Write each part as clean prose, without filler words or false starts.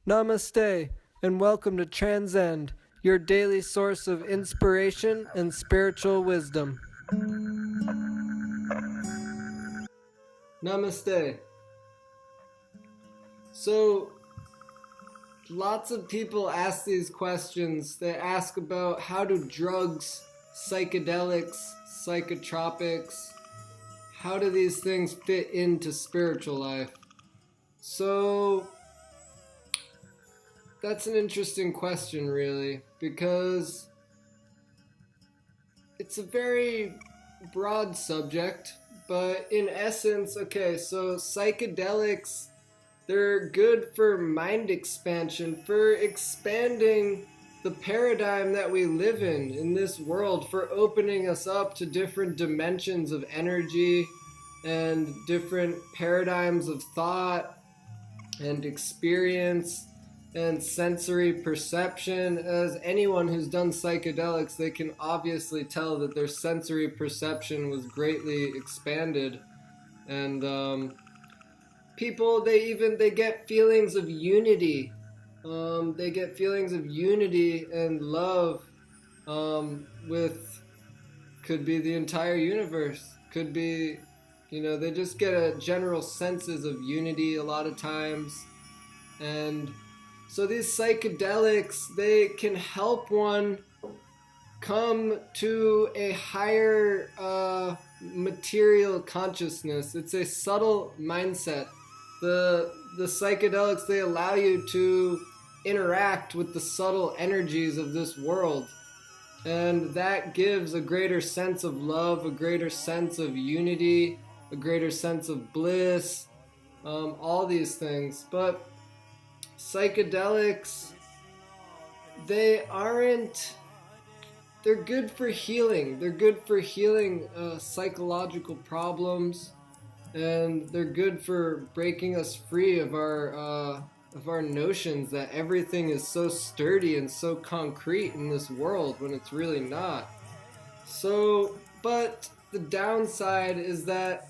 Namaste, and welcome to Transcend, your daily source of inspiration and spiritual wisdom. Namaste. So, lots of people ask these questions. They ask about how do drugs, psychedelics, psychotropics, how do these things fit into spiritual life? So, that's an interesting question, really, because it's a very broad subject, but in essence, okay, so psychedelics, they're good for mind expansion, for expanding the paradigm that we live in this world, for opening us up to different dimensions of energy and different paradigms of thought and experience and sensory perception. As anyone who's done psychedelics, they can obviously tell that their sensory perception was greatly expanded. And people, they get feelings of unity. They get feelings of unity and love with, could be the entire universe, could be, they just get a general senses of unity a lot of times. And so these psychedelics, they can help one come to a higher material consciousness. It's a subtle mindset. The psychedelics, they allow you to interact with the subtle energies of this world. And that gives a greater sense of love, a greater sense of unity, a greater sense of bliss, all these things. But psychedelics, they're good for healing. They're good for healing psychological problems, and they're good for breaking us free of our notions that everything is so sturdy and so concrete in this world when it's really not. So, but the downside is that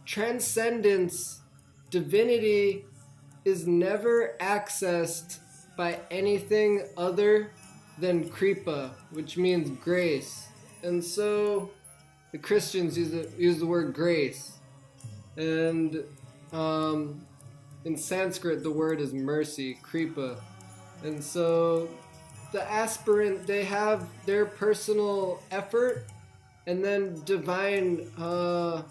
transcendence, divinity, is never accessed by anything other than kripa, which means grace. And so the Christians use the word grace. And in Sanskrit, the word is mercy, kripa. And so the aspirant, they have their personal effort, and then divine, the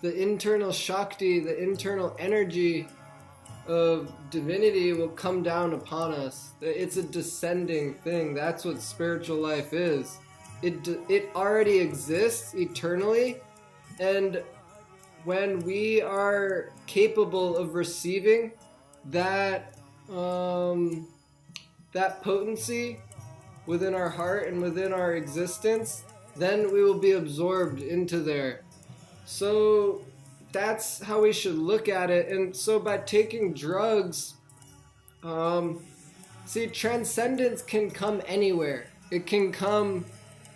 internal Shakti, the internal energy of divinity will come down upon us. It's a descending thing. That's what spiritual life is. It already exists eternally, and when we are capable of receiving that that potency within our heart and within our existence, then we will be absorbed into there. So that's how we should look at it. And so by taking drugs, transcendence can come anywhere. It can come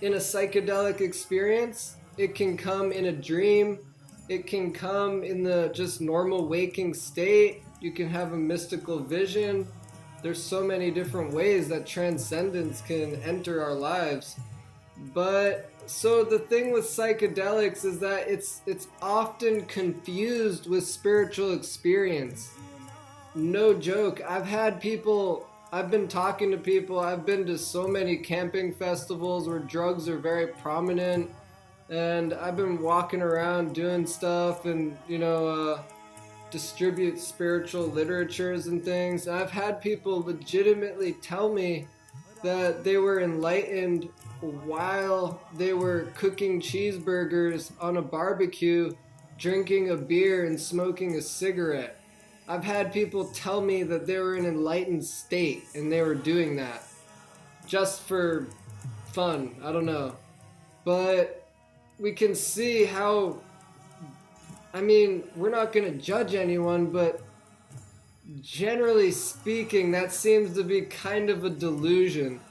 in a psychedelic experience. It can come in a dream. It can come in the just normal waking state. You can have a mystical vision. There's so many different ways that transcendence can enter our lives. But so the thing with psychedelics is that it's often confused with spiritual experience. No joke. I've been talking to people, I've been to so many camping festivals where drugs are very prominent, and I've been walking around doing stuff and, distribute spiritual literatures and things. And I've had people legitimately tell me that they were enlightened while they were cooking cheeseburgers on a barbecue, drinking a beer, and smoking a cigarette. I've had people tell me that they were in an enlightened state and they were doing that just for fun. I don't know. But we can see how, we're not going to judge anyone, but generally speaking, that seems to be kind of a delusion.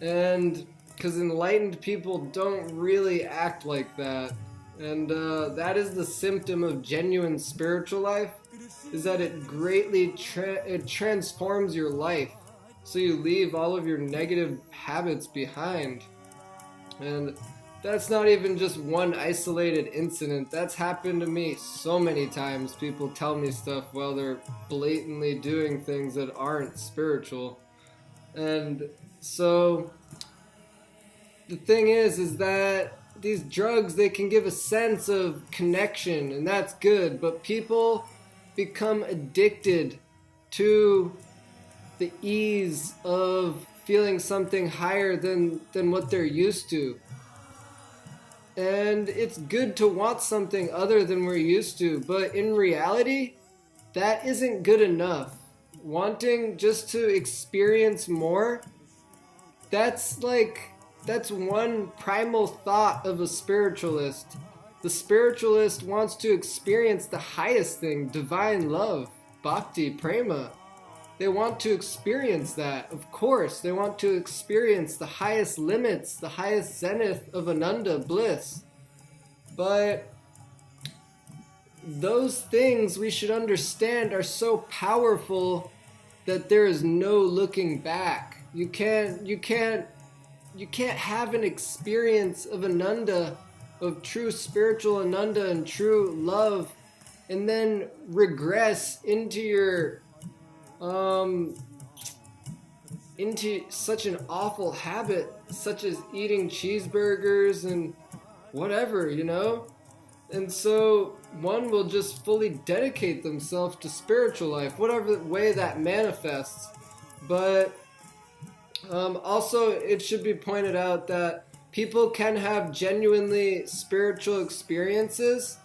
And because enlightened people don't really act like that. And that is the symptom of genuine spiritual life. is that it greatly it transforms your life. So you leave all of your negative habits behind. And that's not even just one isolated incident. That's happened to me so many times. People tell me stuff while they're blatantly doing things that aren't spiritual. And so the thing is that these drugs, they can give a sense of connection, and that's good, but people become addicted to the ease of feeling something higher than what they're used to. And it's good to want something other than we're used to, but in reality, that isn't good enough. Wanting just to experience more, that's one primal thought of a spiritualist. The spiritualist wants to experience the highest thing, divine love, bhakti, prema. They want to experience that, of course. They want to experience the highest limits, the highest zenith of Ananda bliss. But those things, we should understand, are so powerful that there is no looking back. You can't have an experience of Ananda, of true spiritual Ananda and true love, and then regress into your into such an awful habit, such as eating cheeseburgers and whatever, And so one will just fully dedicate themselves to spiritual life, whatever way that manifests. But also, it should be pointed out that people can have genuinely spiritual experiences,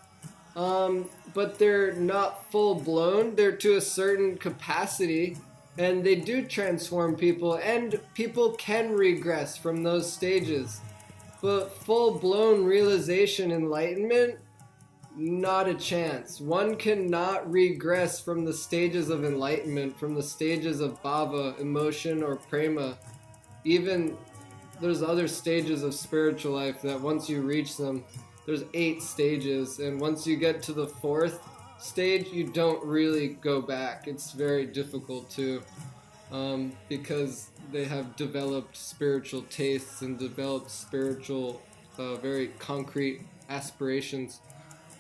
but they're not full-blown. They're to a certain capacity, and they do transform people, and people can regress from those stages. But full-blown realization, enlightenment, not a chance. One cannot regress from the stages of enlightenment, from the stages of bhava, emotion, or prema. Even there's other stages of spiritual life that once you reach them, there's 8 stages, and once you get to the 4th stage, you don't really go back. It's very difficult to, because they have developed spiritual tastes and developed spiritual, very concrete aspirations.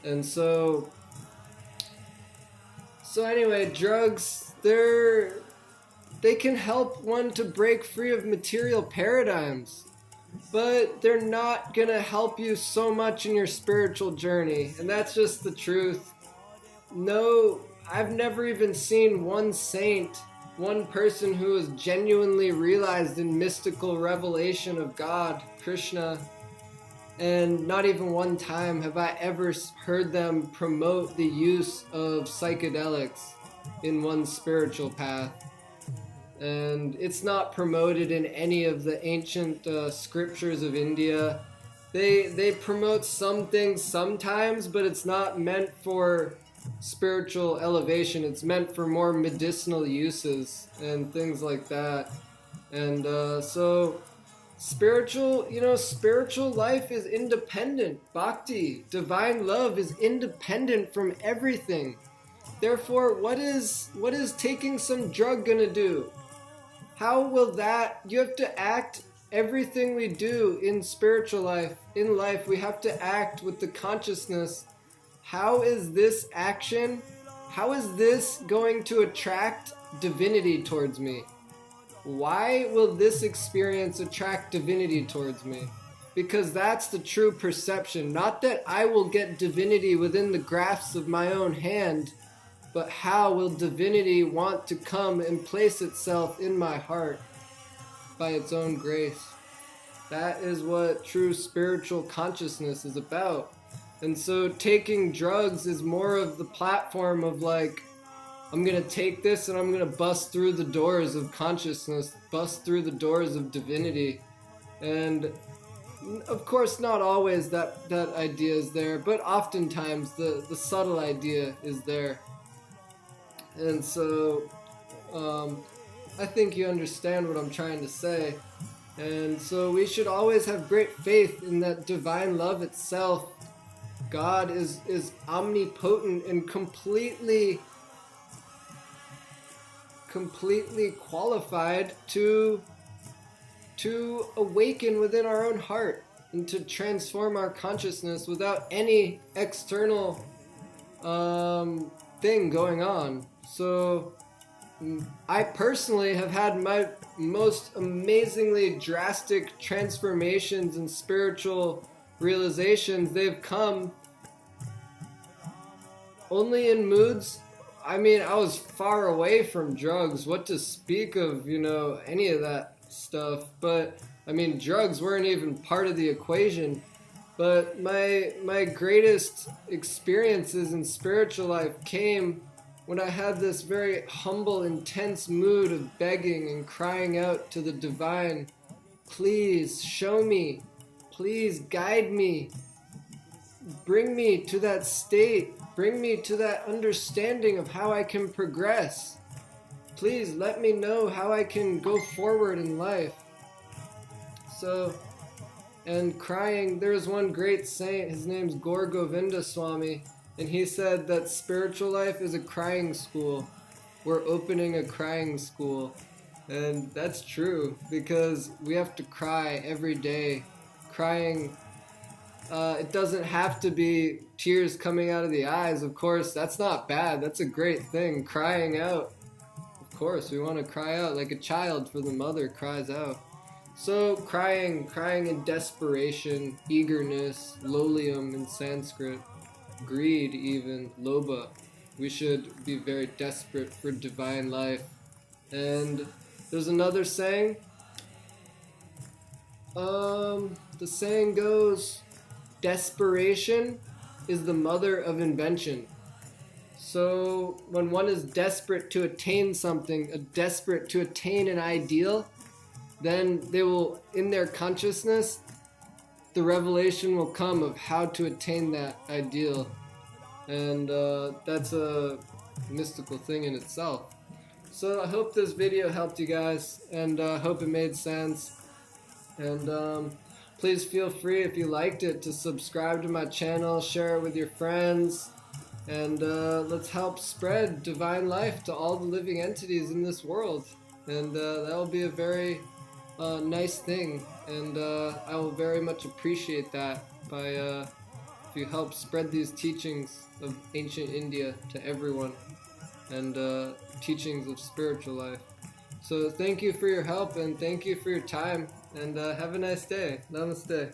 And so anyway, drugs, they can help one to break free of material paradigms, but they're not gonna help you so much in your spiritual journey, and that's just the truth. No, I've never even seen one saint, one person who was genuinely realized in mystical revelation of God, Krishna, and not even one time have I ever heard them promote the use of psychedelics in one's spiritual path. And it's not promoted in any of the ancient scriptures of India. They promote some things sometimes, but it's not meant for spiritual elevation. It's meant for more medicinal uses and things like that. And so spiritual life is independent. Bhakti, divine love, is independent from everything. Therefore, what is taking some drug gonna do? How will that... You have to act. Everything we do in spiritual life, in life, we have to act with the consciousness. How is this action, how is this going to attract divinity towards me? Why will this experience attract divinity towards me? Because that's the true perception. Not that I will get divinity within the grasp of my own hand, but how will divinity want to come and place itself in my heart by its own grace? That is what true spiritual consciousness is about. And so taking drugs is more of the platform of like, I'm going to take this and I'm going to bust through the doors of consciousness, bust through the doors of divinity. And of course, not always that idea is there, but oftentimes the subtle idea is there. And so I think you understand what I'm trying to say. And so we should always have great faith in that divine love itself. God is omnipotent and completely completely qualified to awaken within our own heart and to transform our consciousness without any external thing going on. So I personally have had my most amazingly drastic transformations and spiritual realizations. They've come only in moods. I mean, I was far away from drugs. What to speak of, any of that stuff. But I mean, drugs weren't even part of the equation. But my greatest experiences in spiritual life came when I had this very humble, intense mood of begging and crying out to the divine, please show me, please guide me, bring me to that state, bring me to that understanding of how I can progress. Please let me know how I can go forward in life. So, and crying, there's one great saint, his name's Gaur Govinda Swami, and he said that spiritual life is a crying school. We're opening a crying school. And that's true, because we have to cry every day. Crying, it doesn't have to be tears coming out of the eyes. Of course, that's not bad. That's a great thing. Crying out. Of course, we want to cry out like a child for the mother cries out. So crying in desperation, eagerness, lolium in Sanskrit, greed even, lobha. We should be very desperate for divine life. And there's another saying. The saying goes, desperation is the mother of invention. So when one is desperate to attain something, desperate to attain an ideal, then they will, in their consciousness, the revelation will come of how to attain that ideal. And that's a mystical thing in itself. So I hope this video helped you guys, and I hope it made sense. And please feel free, if you liked it, to subscribe to my channel, share it with your friends, and let's help spread divine life to all the living entities in this world. And that will be a very nice thing, and I will very much appreciate that by if you help spread these teachings of ancient India to everyone, and teachings of spiritual life. So thank you for your help, and thank you for your time, and have a nice day. Namaste.